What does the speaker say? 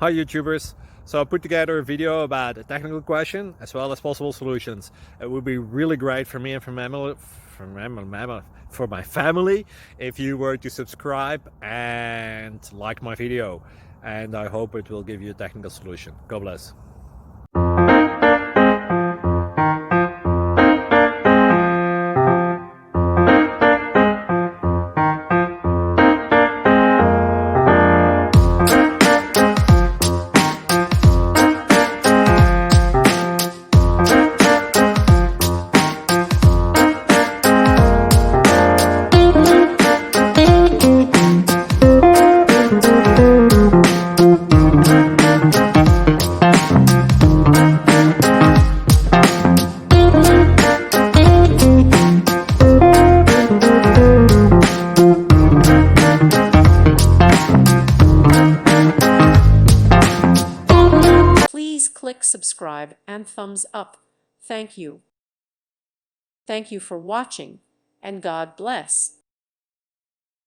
Hi YouTubers! So I put together a video about a technical question as well as possible solutions. It would be really great for me and for my family if you were to subscribe and like my video, and I hope it will give you a technical solution. God bless. Please click subscribe and thumbs up. Thank you. Thank you for watching, and God bless.